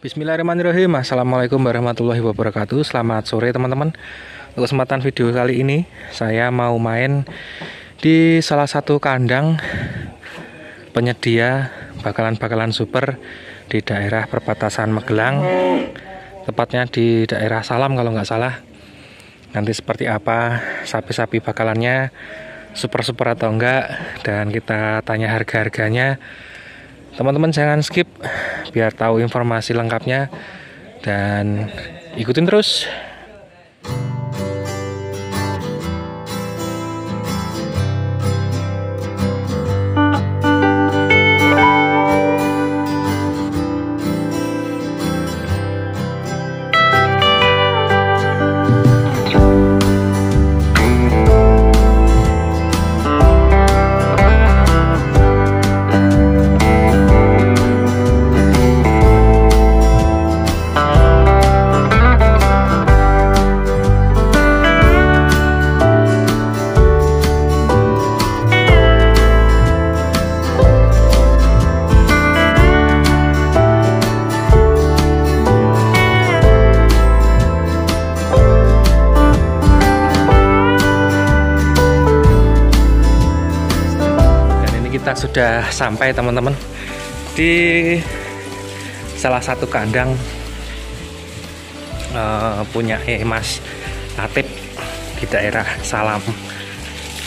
Bismillahirrahmanirrahim. Assalamualaikum warahmatullahi wabarakatuh. Selamat sore teman-teman. Untuk kesempatan video kali ini saya mau main di salah satu kandang penyedia bakalan-bakalan super di daerah perbatasan Magelang, tepatnya di daerah Salam kalau nggak salah. Nanti seperti apa sapi-sapi bakalannya, super-super atau enggak, dan kita tanya harga-harganya. Teman-teman jangan skip biar tahu informasi lengkapnya dan ikutin terus. Kita sudah sampai teman-teman di salah satu kandang punya Mas Latif di daerah Salam,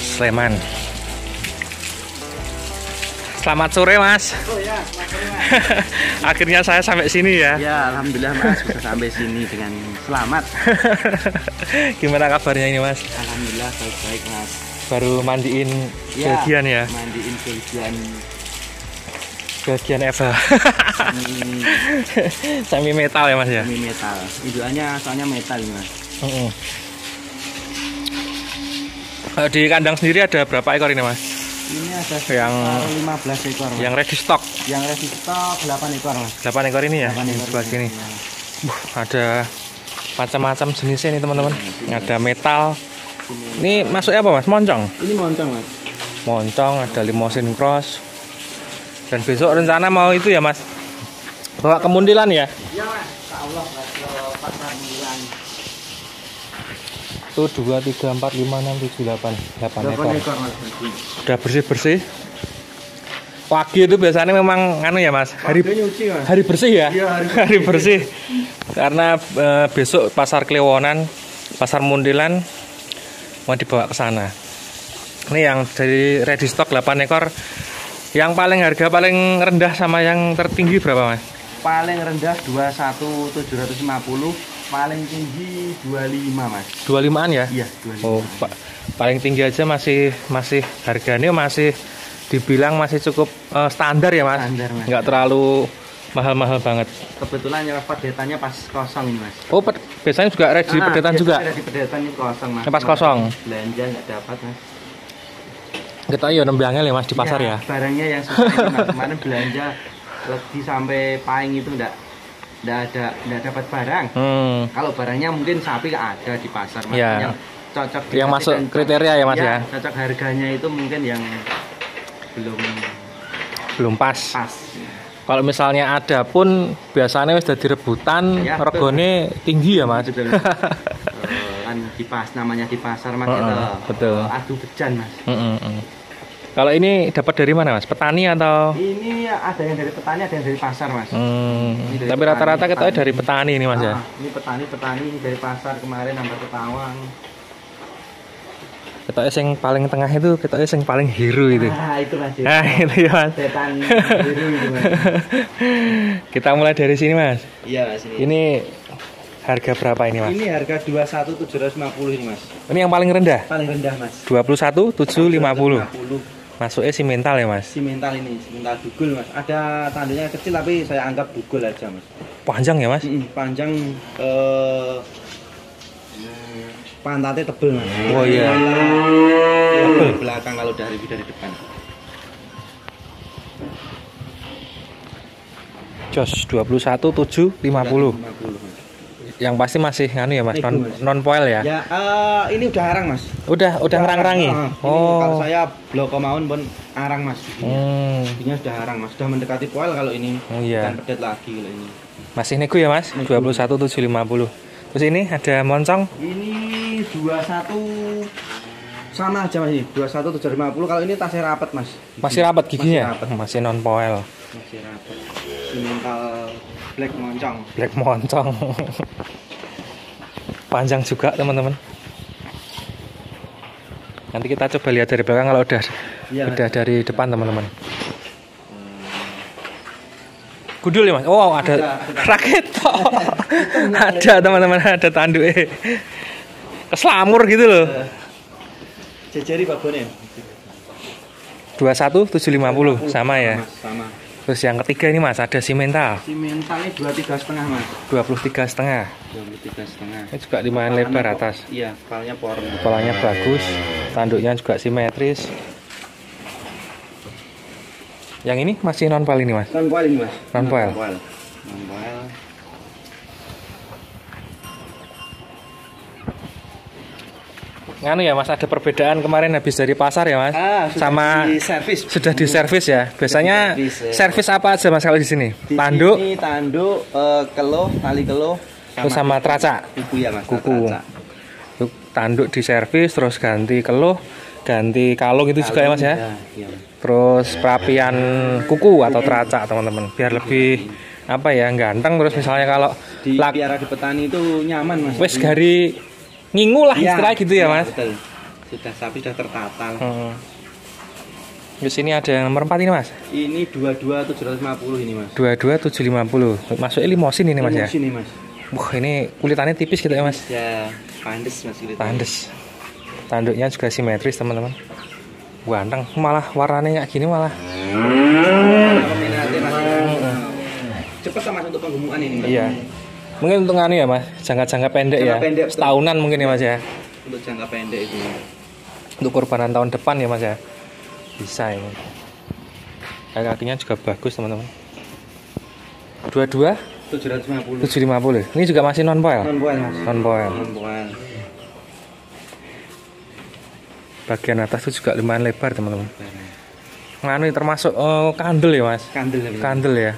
Sleman. Selamat sore Mas. Oh ya, selamat sore Mas. Akhirnya saya sampai sini ya. Ya, alhamdulillah Mas bisa sampai sini dengan selamat. Gimana kabarnya ini Mas? Alhamdulillah baik-baik Mas. Baru mandiin bagian ya? Mandiin bagian Eva. Semi metal ya Mas ya? Semi metal. Indukannya soalnya metal ini Mas. Di kandang sendiri ada berapa ekor ini Mas? Ini ada yang 15 ekor Mas. Yang ready stock? Yang ready stock 8 ekor Mas. 8 ekor ini ya? 8 ekor sebelah sini. Ya. Ada macam-macam jenisnya nih teman-teman. Ada metal. Ini masuknya apa Mas? Moncong? Ini moncong Mas. Moncong, ada limousine cross. Dan besok rencana mau itu ya Mas? Bawa ke Muntilan ya? Iya Mas, Allah Mas, ke pasar Muntilan. Itu 2, 3, 4, 5, 6, 7, 8 ekor. Mas. Udah bersih-bersih. Pagi itu biasanya memang anu ya Mas, hari bersih ya? Iya, hari bersih. Karena besok pasar Klewonan, pasar Muntilan mau dibawa ke sana. Ini yang dari ready stock 8 ekor. Yang paling harga paling rendah sama yang tertinggi berapa Mas? Paling rendah 21.750, paling tinggi 25 Mas. 25-an ya? Iya, 25. Oh, paling tinggi aja masih harganya masih dibilang masih cukup standar ya Mas? Standar Mas. Nggak terlalu mahal-mahal banget. Kebetulan ya pedetannya pas kosong ini Mas. Oh, biasanya juga ready pedetan juga? Ready pedetan ini kosong Mas. Pas kosong? Belanja nggak dapat Mas. Kita ya nembangnya ya Mas di pasar ya? Barangnya yang susah itu Mas. Kemarin belanja lebih sampai Paing itu nggak dapat barang. Kalau barangnya mungkin sapi ada di pasar Mas. Ya. Yang cocok yang masuk kriteria ya Mas ya? Cocok harganya itu mungkin yang belum pas. Pas. Kalau misalnya ada pun biasanya sudah direbutan, Ya, regane tinggi ya Mas. Betul. Kan namanya di pasar Mas, betul. Adu bejan Mas. Kalau ini dapat dari mana Mas? Petani atau? Ini ada yang dari petani, ada yang dari pasar Mas. Tapi rata-rata kita dari petani ini Mas ya. Ini petani ini dari pasar kemarin sampai ke Tawang. Kita yang paling tengah itu, kita yang paling hero itu. Itu Mas. Itu ya Mas. Setan biru itu Mas. Kita mulai dari sini Mas. Iya Mas. Ini harga berapa ini Mas? Ini harga 21.750 ini Mas. Ini yang paling rendah? Paling rendah Mas. 21.750. Masuknya simental ya Mas? Simental ini, simental dugul Mas. Ada tandanya kecil tapi saya anggap dugul aja Mas. Panjang ya Mas? Panjang pantatnya tebel Mas. Oh iya. Tebel belakang kalau dari depan. Jos 21.750. Yang pasti masih nganu ya mas, non poil ya? Ya, ini udah arang mas. Udah ngerang-rangi. Oh. Kalau saya bloko maun pun arang mas. Ini sudah arang mas, sudah mendekati poil kalau ini. Oh iya. Bukan pedet lagi kalau ini. Masih nego ya mas, 21.750. Terus ini ada moncong. Ini 21 sama aja masih 21.750. Kalau ini tasnya rapat mas. Masih rapat giginya? Masih non poil. Masih rapat. Simental black moncong. Black moncong. Panjang juga teman-teman. Nanti kita coba lihat dari belakang kalau udah dari depan teman-teman. Gudul ya mas? Oh ada raket. Ada teman-teman, ada tanduk. Keselamur gitu loh. Jejeri Pak Bonen. 21.750 sama ya. Sama. Terus yang ketiga ini mas ada simental. Simentalnya 23,5 mas. 23,5. 23,5. Ini juga lumayan lebar atas. Iya, kepalanya power. Kepalanya bagus, tanduknya juga simetris. Yang ini masih non poil ini mas? Non poil ini mas. Non poil. Non poil. Nganu ya mas, ada perbedaan kemarin habis dari pasar ya mas, sama sudah diservis ya. Biasanya servis apa aja mas kalau di sini? Tanduk, keluh, tali keluh, terus sama teraca. Kuku ya mas. Kuku. Tanduk diservis, terus ganti keluh, ganti kalung itu juga ya mas ya. Terus perapian kuku atau teraca teman-teman, biar lebih apa ya ganteng. Terus misalnya kalau piara di petani itu nyaman mas. Wes gari ngingu lah istilah gitu ya mas. Betul. Sudah sapi sudah tertata. Di sini ada yang nomor 4 ini mas. Ini 22.750 ini mas. 22.750. Masuknya limosin ini mas ya. Limosin ini mas. Wah ini kulitannya tipis gitu ya mas. Ya pandes mas kulitannya. Pandes. Tanduknya juga simetris teman-teman. Ganteng. Malah warnanya kayak gini malah. Cepat sama untuk penggemukan ini mas. Iya. Mungkin untuk nganu ya mas, jangka pendek ya, setahunan mungkin ya mas ya. Untuk jangka pendek itu. Untuk kurbanan tahun depan ya mas ya, bisa ini. Kakinya juga bagus teman-teman. 750. Ini juga masih non poil. Non poil mas. Non poil. Non poil. Bagian atas itu juga lumayan lebar teman-teman. Nganu termasuk kandel ya mas. Kandel ya.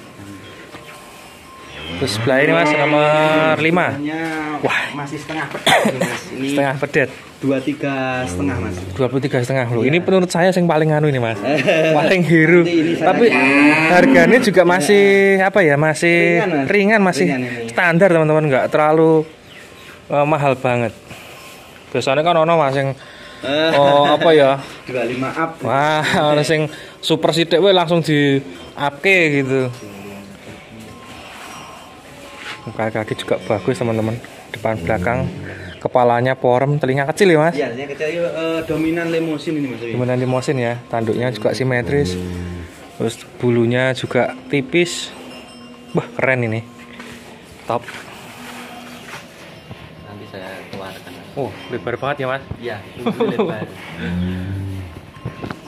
Terus sebelah ini mas nomor 5. Wah masih setengah pedet mas. Ini setengah pedet. 23,5 mas. 23,5 loh. Ini menurut saya yang paling anu ini mas. Paling hiru. Tapi harganya juga masih apa ya? Masih ringan masih standar teman-teman, nggak terlalu mahal banget. Biasanya kan ono mas yang apa ya? 25 up. Wah, ono sing super sidik we langsung di upke gitu. Kaki juga bagus teman-teman, depan belakang, kepalanya porem, telinga kecil ya mas. Iya, telinga kecil. Dominan limosin ini mas. Dominan limosin ya, tanduknya juga simetris, terus bulunya juga tipis. Wah keren ini, top. Nanti saya keluarkan. Oh lebar banget ya mas. Iya, lebar.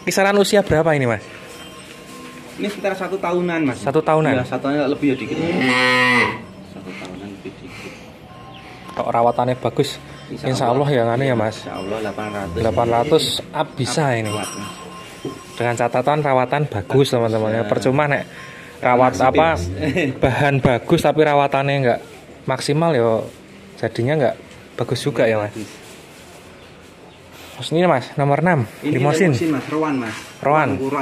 Kisaran usia berapa ini mas? Ini sekitar 1 tahunan mas. 1 tahunan? Ya, 1 tahun lebih ya dikit. 1 tahunan lebih dikit. Kalau rawatannya bagus, insya Allah ya nganu ya mas. Insya Allah 800 up bisa ini. Dengan catatan rawatan bagus teman-teman ya. Percuma nek rawat apa bahan bagus tapi rawatannya nggak maksimal ya, jadinya nggak bagus juga ya mas. Terus ini mas nomor 6 limosin mas. Rowan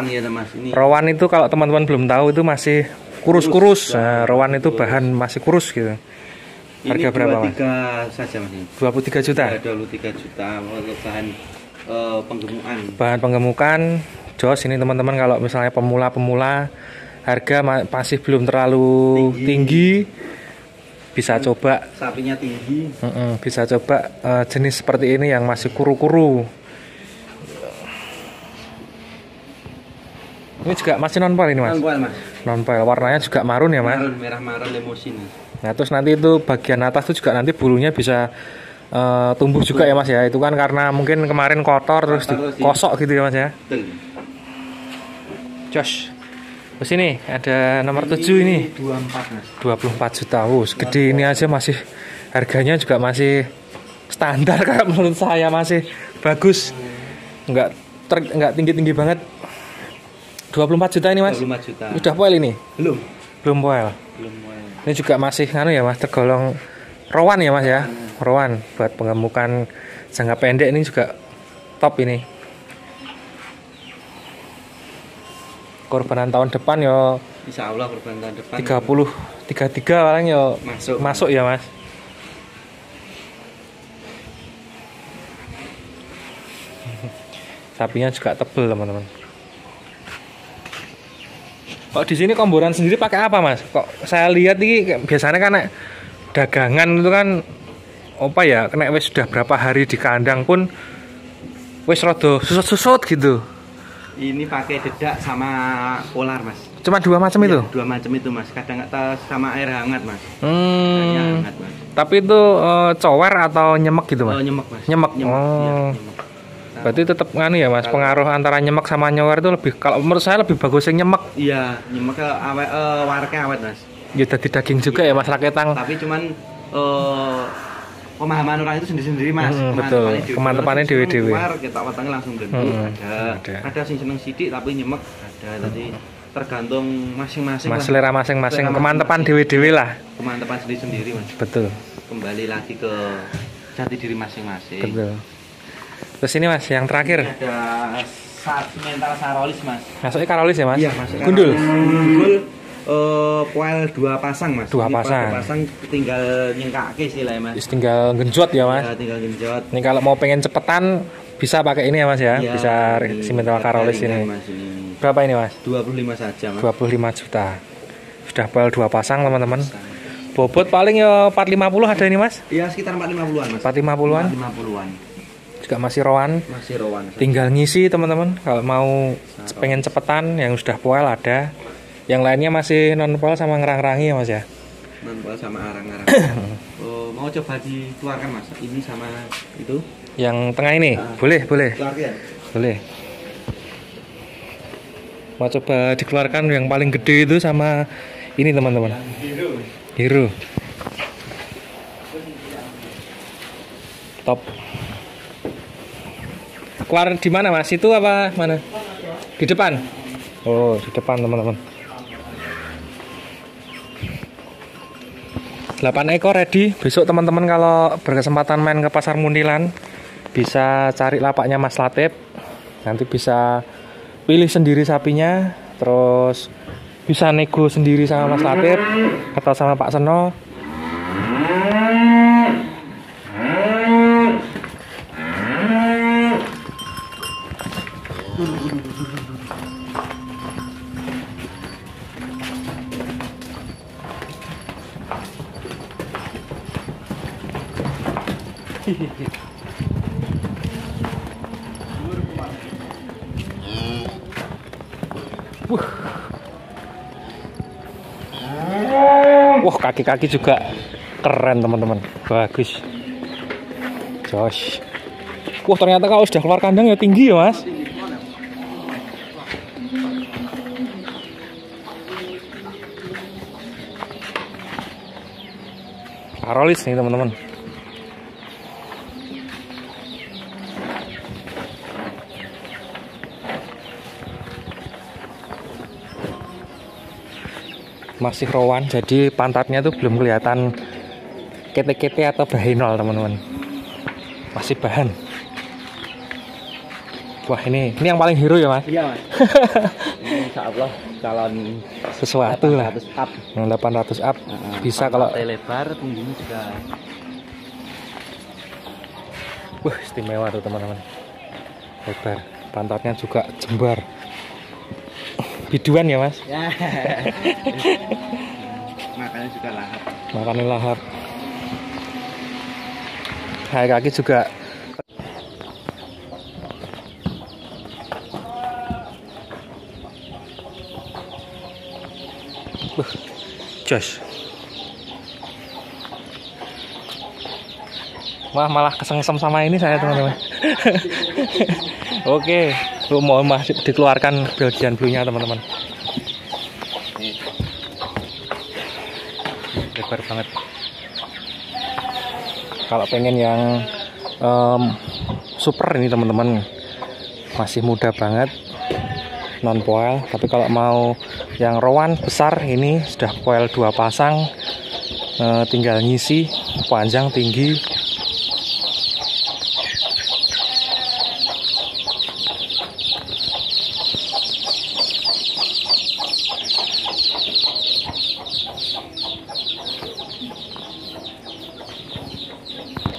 ya mas. Ini Rowan itu kalau teman-teman belum tahu itu masih kurus-kurus. Nah, Rowan itu bahan masih kurus gitu. Harga berapa mas? 23 saja mas. 23 juta. Ya, 23 juta untuk bahan penggemukan. Bahan penggemukan jos ini teman-teman, kalau misalnya pemula-pemula harga masih belum terlalu tinggi, bisa coba. Sapinya tinggi. Bisa coba jenis seperti ini yang masih kuru-kuru. Ini juga masih non poil ini mas. Non poil, warnanya juga marun ya mas. Merah marun limosin. Nah terus nanti itu bagian atas itu juga nanti bulunya bisa tumbuh juga ya mas ya. Itu kan karena mungkin kemarin kotor terus kosok gitu ya mas ya. Josh. Terus ini ada nomor 7 ini. 24 mas. 24 juta. Segede ini aja masih Harganya juga masih standar kalau menurut saya, masih bagus. Enggak tinggi-tinggi banget. 24 juta ini, Mas. 24 juta. Udah poil ini? Belum poil. Belum poil. Ini juga masih ya, Mas, tergolong rawan ya, Mas ya. Rawan buat pengemukan jangka pendek, ini juga top ini. Korbanan tahun depan yo Insya Allah korban tahun depan 33 paling yo masuk ya, Mas. Sapinya juga tebel, teman-teman. Kok di sini komboran sendiri pakai apa, Mas? Kok saya lihat ini biasanya kan dagangan itu kan apa ya, kena wis sudah berapa hari di kandang pun wis rada susut-susut gitu. Ini pakai dedak sama polar, Mas. Cuma dua macam itu? Dua macam itu, Mas. Kadang sama air hangat, Mas. Hangat, Mas. Tapi itu cower atau nyemek gitu, Mas? Nyemek, Mas. Nyemek. Ya, nyemek. Berarti tetap ya, Mas, pengaruh antara nyemek sama nyower itu lebih, kalau menurut saya lebih bagus yang nyemek. Iya, nyemek warnanya awet, Mas. Ya jadi daging juga ya, Mas, raketang. Tapi cuman pemahaman orang itu sendiri-sendiri, Mas. Betul. Kemantepannya dewe-dewe. Kita watangnya langsung bentuk. Ada sing seneng sidik tapi nyemek ada. Tadi tergantung masing-masing. Mas, selera masing-masing. Kemantepan dewe-dewe lah. Kemantepan sendiri-sendiri, Mas. Betul. Kembali lagi ke jati diri masing-masing. Betul. Terus ini, Mas, yang terakhir. Ini ada mental sarolis, Mas. Masuknya karolis ya, Mas? Iya, masuk Gundul. Gundul. Poel 2 pasang, Mas. Dua pasang. 2 pasang tinggal nyengkake istilahnya, Mas. Tinggal genjot ya, Mas. Ya, tinggal genjot. Ini kalau mau pengen cepetan bisa pakai ini ya, Mas ya. Ya, bisa simental karolis ini. Mas, ini. Berapa ini, Mas? 25 saja, Mas. 25 juta. Sudah poel 2 pasang, teman-teman. Bobot paling ya 450 ada ini, Mas? Iya, sekitar 450-an, Mas. 450-an. 450-an. Juga masih rawan. Masih rawan. Tinggal ngisi, teman-teman. Kalau mau pengen cepetan yang sudah poel ada. Yang lainnya masih non poel sama ngerang-rangi ya, Mas ya. Non poel sama arang-arang. Mau coba dikeluarkan, Mas. Ini sama itu. Yang tengah ini. Boleh. Keluarkan. Boleh. Mau coba dikeluarkan yang paling gede itu sama ini, teman-teman. Hero. Top. Keluar di mana, Mas? Itu apa mana? Di depan. Oh, di depan, teman-teman. 8 ekor ready. Besok teman-teman kalau berkesempatan main ke Pasar Muntilan bisa cari lapaknya Mas Latip. Nanti bisa pilih sendiri sapinya, terus bisa nego sendiri sama Mas Latip atau sama Pak Seno. Wah, kaki-kaki juga keren, teman-teman. Bagus. Josh. Wah, ternyata kalau sudah keluar kandang ya tinggi ya, Mas. Karolis nih, teman-teman. Masih rawan, jadi pantatnya tuh belum kelihatan kete-kete atau brahinol, teman-teman. Masih bahan. Wah, ini yang paling hero ya, Mas? Iya, Mas. Ini insya Allah calon sesuatu lah. 800 up. 800 up. Bisa kalau lebar, tingginya juga. Wah, istimewa tuh, teman-teman. Lebar. Pantatnya juga jembar. Biduan ya, Mas? Ya. Makannya juga lahap. Makannya lahap. Kaki juga. Josh. Wah, malah kesengsem sama ini saya, teman-teman. Oke, mau masih dikeluarkan Belgian Blue-nya, teman-teman. Lebar banget. Kalau pengen yang super ini teman-teman, masih muda banget, non poil. Tapi kalau mau yang rowan besar ini sudah poil 2 pasang, tinggal ngisi panjang tinggi.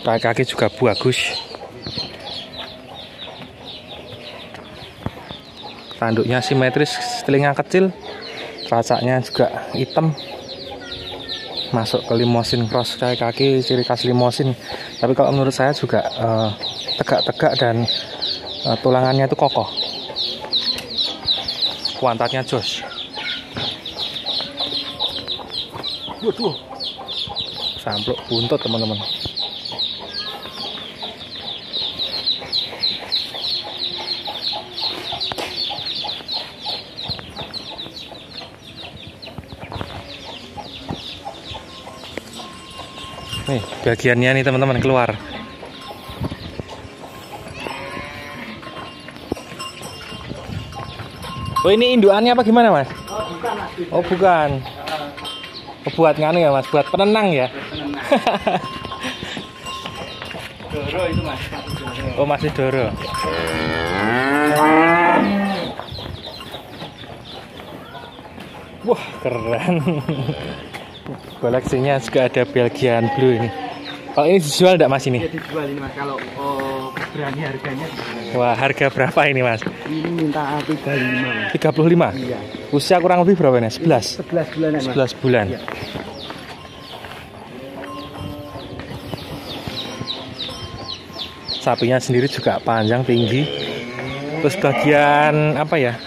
Kaki juga bagus. Tanduknya simetris, telinga kecil, racanya juga hitam. Masuk ke limosin cross, kaki ciri khas limosin. Tapi kalau menurut saya juga tegak-tegak dan tulangannya itu kokoh. Kuantatnya jos. Waduh, sampluk buntut teman-teman. Nih bagiannya nih teman-teman keluar. Oh ini indukannya apa gimana mas? Oh bukan mas. Oh bukan. Oh, buat nganu ya mas, buat penenang ya. Doro itu mas. Oh masih doro. Wah keren. Koleksinya juga ada Belgian Blue ini. Kalau ini dijual enggak mas ini? Ya dijual ini mas, kalau berani harganya. Wah harga berapa ini mas? Ini minta 35 mas. 35? Iya. Usia kurang lebih berapa nih? 11? 11 bulan mas. 11 bulan. Iya. Sapinya sendiri juga panjang tinggi. Terus bagian apa ya?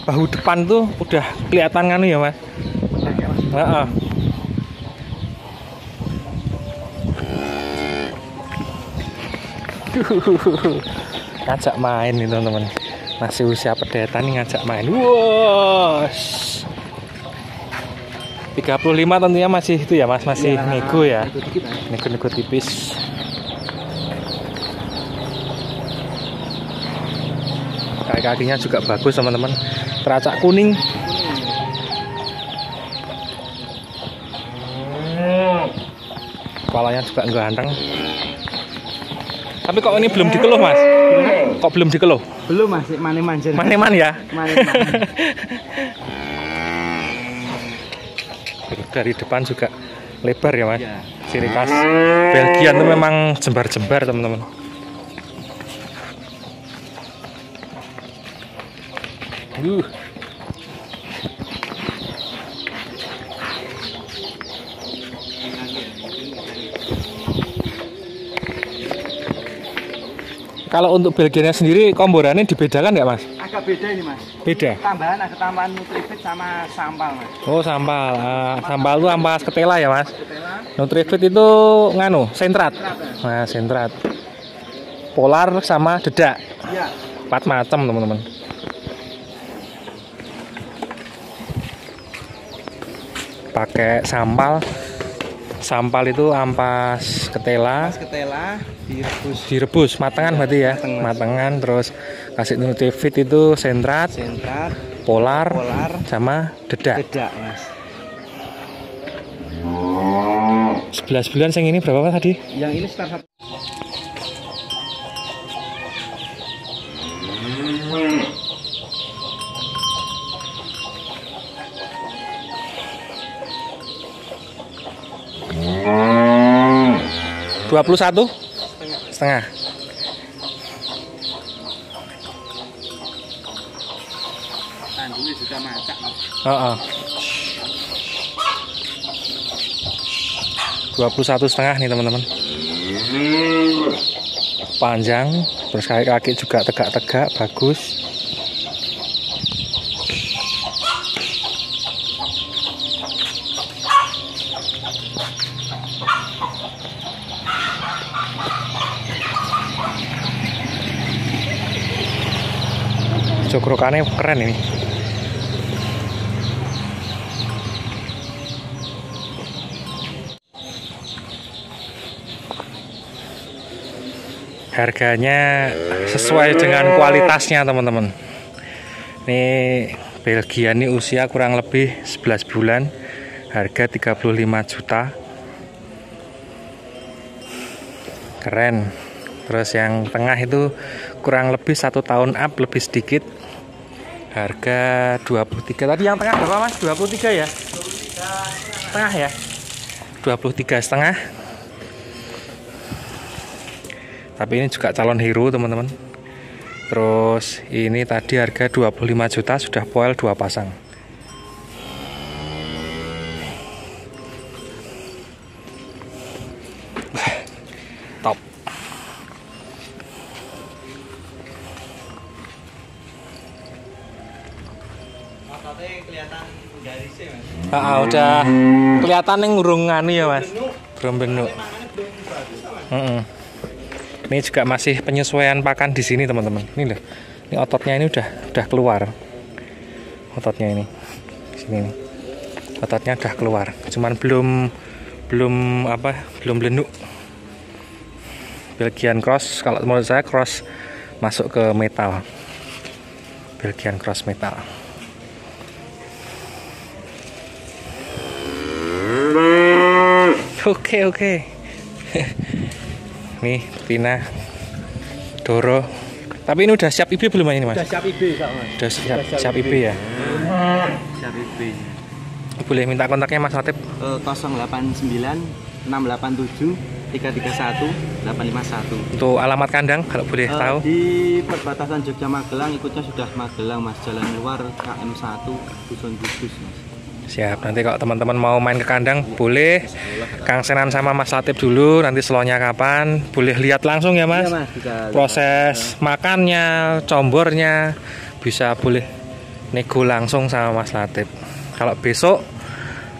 Bahu depan tuh udah kelihatan kan ya mas? Ngajak main nih teman-teman. Masih usia pedetan nih ngajak main. Wow. 35 tentunya masih itu ya mas, masih ya, nego ya. Nego-nego tipis. Kaki-kakinya juga bagus teman-teman. Teracak kuning. Kepalanya juga ganteng. Tapi kok ini belum dikeluh mas? Kok belum dikeluh? Belum mas, maneman. Maneman ya? Maneman. Dari depan juga lebar ya mas? Ya. Ciri khas Belgian itu memang jembar-jembar teman-teman. Kalau untuk Belgiannya sendiri komborannya dibedakan nggak mas? Agak beda ini mas. Beda? Ada tambahan Nutrifit sama sampal mas. Oh sampal, sampal itu ampas ketela ya mas? Ketela. Nutrifit itu nganu, sentrat. Nah sentrat. Polar sama dedak. Iya. 4 macam teman-teman. Pakai sampal. Sampal itu ampas ketela. Ampas ketela direbus matangan berarti ya. Matangan terus kasih Nutrifit itu sentrat, polar sama dedak. Dedak mas. 11 bulan yang ini berapa mas tadi? Yang ini sekitar 1. Setengah. Tanduknya juga macak. 21,5 nih teman-teman. Panjang, terus kaki-kaki juga tegak-tegak, bagus. Jokrokannya keren ini. harganya sesuai dengan kualitasnya teman-teman. Ini Belgia ini usia kurang lebih 11 bulan, harga 35 juta. Keren. Terus yang tengah itu kurang lebih 1 tahun up, lebih sedikit, harga 23. Tadi yang tengah berapa mas? 23 ya? 23 setengah ya? 23 setengah. Tapi ini juga calon hero teman-teman. Terus ini tadi harga 25 juta, sudah poel 2 pasang. Top. Kelihatan dari sini mas. Udah kelihatan yang ngurungan ya mas. Belum benuk. Ini juga masih penyesuaian pakan di sini teman-teman. Ini loh, ini ototnya ini udah keluar. Ototnya ini, di sini nih. Ototnya udah keluar. Cuman belum benuk. Belgian cross, kalau menurut saya cross masuk ke metal. Belgian cross metal. Oke. Nih Pina Doro. Tapi ini udah siap IB belum ini mas? Udah siap IB kak mas. Udah siap IB ya? Siap IB. Boleh minta kontaknya mas Latif? 089 687 331 851. Untuk alamat kandang kalau boleh tahu? Di perbatasan Jogja Magelang, ikutnya sudah Magelang mas, jalan luar KM1 Dusun Bugis mas. Siap, nanti kalau teman-teman mau main ke kandang boleh Kang Senan sama Mas Latif dulu, nanti slownya kapan boleh lihat langsung ya mas, Iya, mas, bisa proses makannya, combornya bisa boleh nego langsung sama Mas Latif. Kalau besok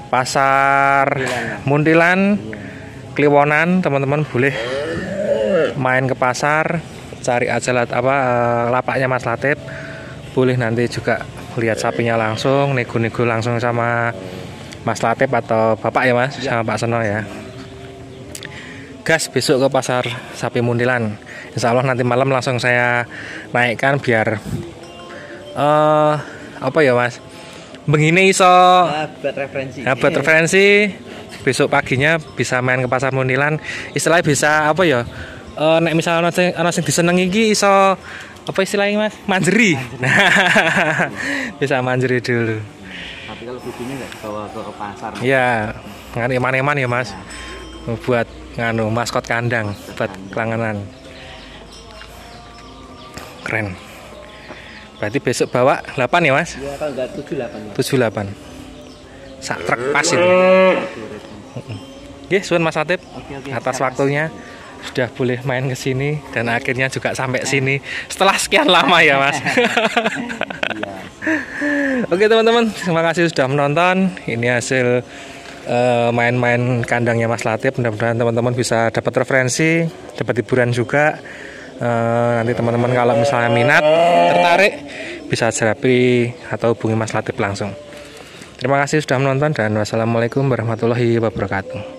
pasar Muntilan Kliwonan teman-teman boleh main ke pasar, cari aja lapaknya Mas Latif, boleh nanti juga lihat sapinya langsung, nego-nego langsung sama Mas Latif atau Bapak ya mas, sama Pak Seno ya. Gas besok ke pasar sapi Muntilan. Insya Allah nanti malam langsung saya naikkan biar apa ya mas, begini iso buat referensi. Besok paginya bisa main ke pasar Muntilan, istilahnya bisa apa ya, nek misalnya ana sing disenengi iki iso apa istilahnya mas, manjeri. Nah, bisa manjeri dulu. Tapi kalau butuhnya nggak bawa ke pasar. Ya, nganu eman-eman ya mas, buat nganu maskot kandang, buat kelanganan. Keren. Berarti besok bawa 8 ya mas? Ya kalau nggak 78 mas. 78. Sak truk pas itu. Oke, suwun Mas Latif atas waktunya. Sudah boleh main ke sini dan akhirnya juga sampai sini setelah sekian lama ya mas. Oke teman-teman, terima kasih sudah menonton. Ini hasil main-main kandangnya Mas Latif. Mudah-mudahan teman-teman bisa dapat referensi, dapat hiburan juga. Nanti teman-teman kalau misalnya minat, tertarik, bisa jerapi atau hubungi Mas Latif langsung. Terima kasih sudah menonton dan wassalamualaikum warahmatullahi wabarakatuh.